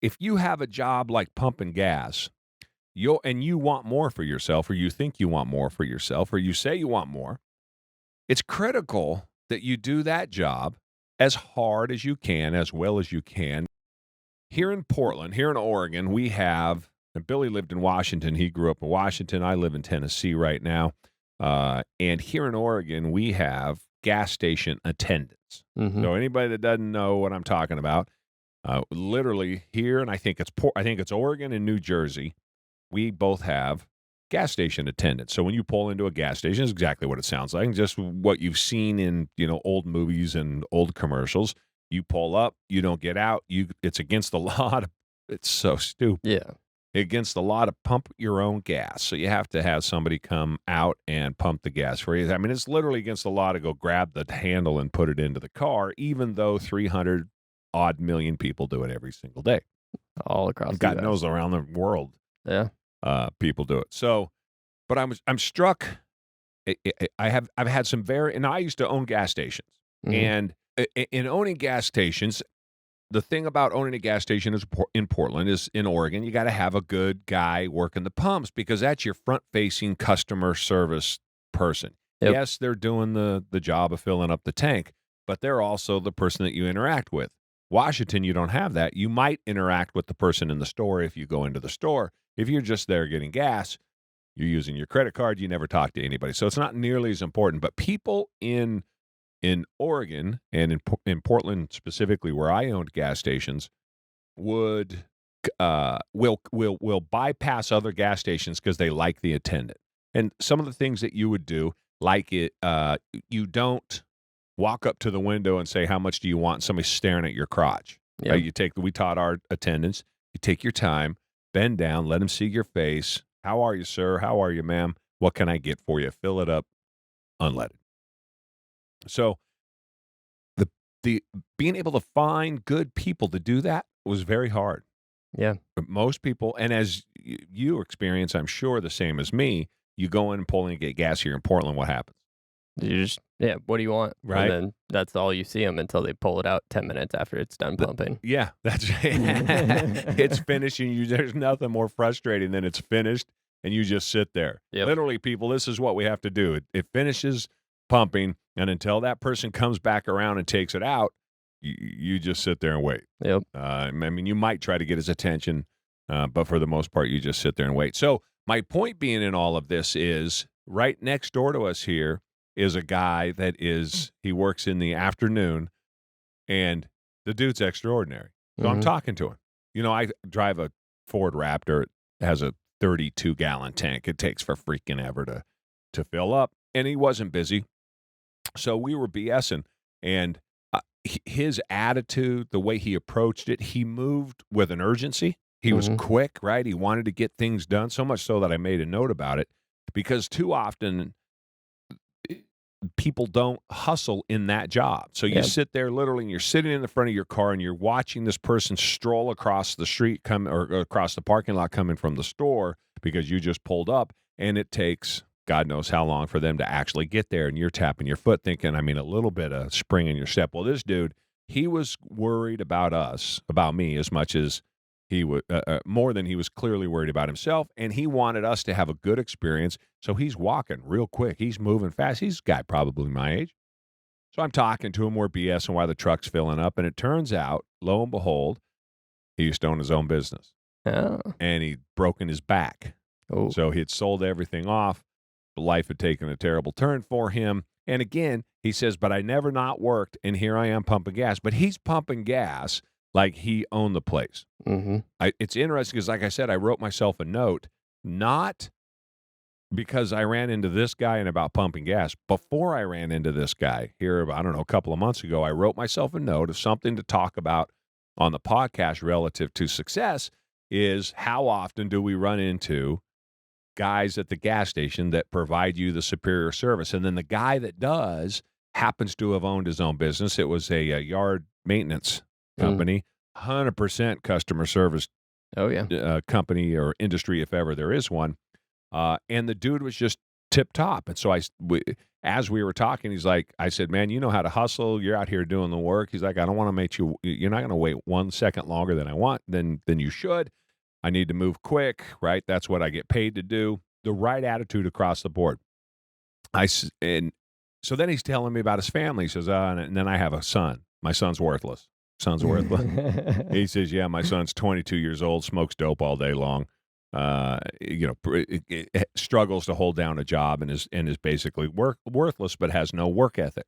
if you have a job like pumping gas, you want more for yourself, or you think you want more for yourself, or you say you want more, it's critical that you do that job as hard as you can, as well as you can. Here in Portland, here in Oregon, we have, and Billy lived in Washington. He grew up in Washington. I live in Tennessee right now. And here in Oregon, we have gas station attendants. Mm-hmm. So anybody that doesn't know what I'm talking about, literally here, and I think it's Oregon and New Jersey, we both have gas station attendants. So when you pull into a gas station, it's exactly what it sounds like, just what you've seen in old movies and old commercials. You pull up, you don't get out. It's against the law. It's so stupid. Yeah. Against the law to pump your own gas. So you have to have somebody come out and pump the gas for you. I mean, it's literally against the law to go grab the handle and put it into the car, even though 300 odd million people do it every single day. All across the God US. knows around the world. Yeah. People do it. So, but I'm struck. I've had some and I used to own gas stations, Mhm. and in owning gas stations, the thing about owning a gas station in Portland is in Oregon, you got to have a good guy working the pumps because that's your front-facing customer service person. Yep. Yes, they're doing the job of filling up the tank, but they're also the person that you interact with. Washington, you don't have that. You might interact with the person in the store if you go into the store. If you're just there getting gas, you're using your credit card, you never talk to anybody. So it's not nearly as important. But people in Oregon and in Portland specifically, where I owned gas stations, will bypass other gas stations because they like the attendant. And some of the things that you would do, like you don't walk up to the window and say, "How much do you want?" And somebody's staring at your crotch. Yep. Right? We taught our attendants, you take your time, bend down, let them see your face. How are you, sir? How are you, ma'am? What can I get for you? Fill it up, unleaded. So the being able to find good people to do that was very hard. Yeah. But most people, and as you experience, I'm sure the same as me, you go in and pull in and get gas here in Portland, what happens? You just, what do you want? Right. And then that's all you see them until they pull it out 10 minutes after it's done pumping. Yeah, that's it's finished, and there's nothing more frustrating than it's finished, and you just sit there. Yep. Literally, people, this is what we have to do. It finishes pumping, and until that person comes back around and takes it out, you just sit there and wait. Yep. I mean, you might try to get his attention, but for the most part, you just sit there and wait. So my point being in all of this is right next door to us here is a guy he works in the afternoon, and the dude's extraordinary. So I'm talking to him. I drive a Ford Raptor. It has a 32-gallon tank. It takes for freaking ever to fill up, and he wasn't busy. So we were BSing, and his attitude, the way he approached it, he moved with an urgency. He was quick, right? He wanted to get things done, so much so that I made a note about it, because too often people don't hustle in that job. So you sit there literally, and you're sitting in the front of your car, and you're watching this person stroll across the street, or across the parking lot coming from the store because you just pulled up, and it takes God knows how long for them to actually get there, and you're tapping your foot thinking, a little bit of spring in your step. Well, this dude, he was worried about me, as much as he would, more than he was clearly worried about himself, and he wanted us to have a good experience, so he's walking real quick. He's moving fast. He's a guy probably my age. So I'm talking to him, we're BSing while the truck's filling up, and it turns out, lo and behold, he used to own his own business. Oh. And he'd broken his back. Oh. So he had sold everything off. Life had taken a terrible turn for him. And again, he says, but I never not worked, and here I am pumping gas. But he's pumping gas like he owned the place. It's interesting because, like I said, I wrote myself a note, not because I ran into this guy and about pumping gas. Before I ran into this guy here, I don't know, a couple of months ago, I wrote myself a note of something to talk about on the podcast relative to success is how often do we run into guys at the gas station that provide you the superior service. And then the guy that does happens to have owned his own business. It was a yard maintenance company, 100% customer service company or industry, if ever there is one. And the dude was just tip top. And so as we were talking, he's like, I said, man, you know how to hustle. You're out here doing the work. He's like, I don't want to make you're not going to wait 1 second longer than I want, than you should. I need to move quick, right? That's what I get paid to do. The right attitude across the board. And so then he's telling me about his family. He says, and then I have a son. My son's worthless. Son's worthless. He says, yeah, my son's 22 years old, smokes dope all day long. Struggles to hold down a job and is basically worthless, but has no work ethic.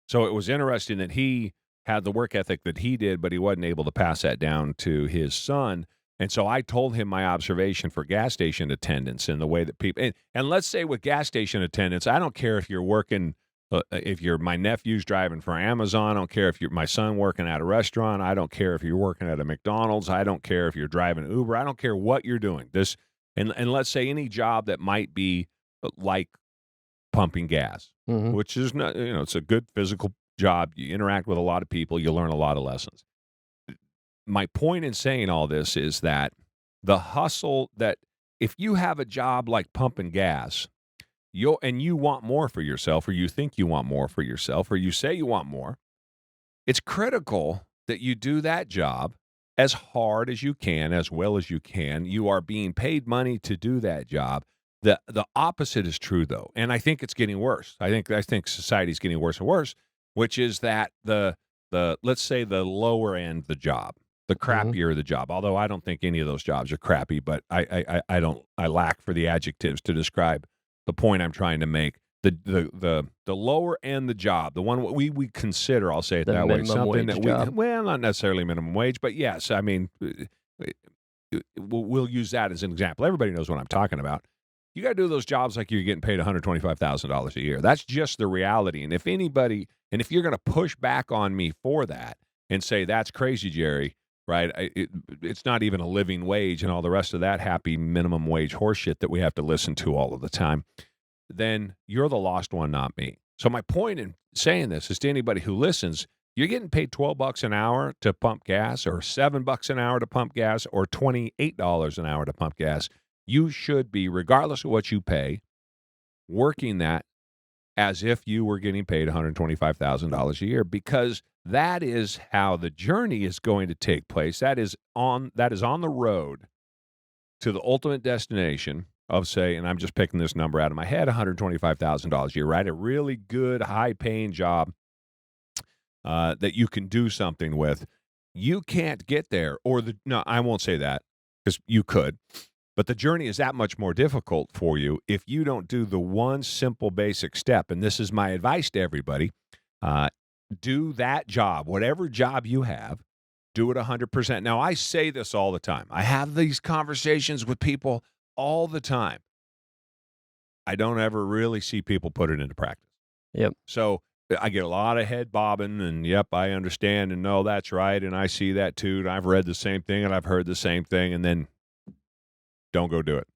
So it was interesting that he had the work ethic that he did, but he wasn't able to pass that down to his son. And so I told him my observation for gas station attendants and the way that people, and let's say with gas station attendants, I don't care if you're working, if my nephew's driving for Amazon, I don't care if you're my son working at a restaurant, I don't care if you're working at a McDonald's, I don't care if you're driving Uber, I don't care what you're doing. And let's say any job that might be like pumping gas, which is not, it's a good physical job. You interact with a lot of people, you learn a lot of lessons. My point in saying all this is that the hustle, that if you have a job like pumping gas, and you want more for yourself, or you think you want more for yourself, or you say you want more, it's critical that you do that job as hard as you can, as well as you can. You are being paid money to do that job. The opposite is true, though, and I think it's getting worse. I think society's getting worse and worse, which is that the let's say the lower end the job, the crappier the job. Although I don't think any of those jobs are crappy, but I lack for the adjectives to describe the point I'm trying to make. The lower end the job, the one we consider, I'll say it that way, something that well, not necessarily minimum wage, but yes, I mean, we'll use that as an example. Everybody knows what I'm talking about. You got to do those jobs like you're getting paid $125,000 a year. That's just the reality. And if you're going to push back on me for that and say that's crazy, Jerry, right? It's not even a living wage and all the rest of that happy minimum wage horseshit that we have to listen to all of the time, then you're the lost one, not me. So my point in saying this is to anybody who listens, you're getting paid $12 an hour to pump gas, or $7 an hour to pump gas, or $28 an hour to pump gas. You should be, regardless of what you pay, working that as if you were getting paid $125,000 a year, because that is how the journey is going to take place. That is on the road to the ultimate destination of, say, and I'm just picking this number out of my head, $125,000 a year, right? A really good, high-paying job that you can do something with. You can't get there, no, I won't say that, because you could. But the journey is that much more difficult for you if you don't do the one simple basic step. And this is my advice to everybody. Do that job, whatever job you have, do it 100%. Now, I say this all the time. I have these conversations with people all the time. I don't ever really see people put it into practice. Yep. So I get a lot of head bobbing and, yep, I understand, and no, that's right, and I see that too, and I've read the same thing, and I've heard the same thing, and then don't go do it.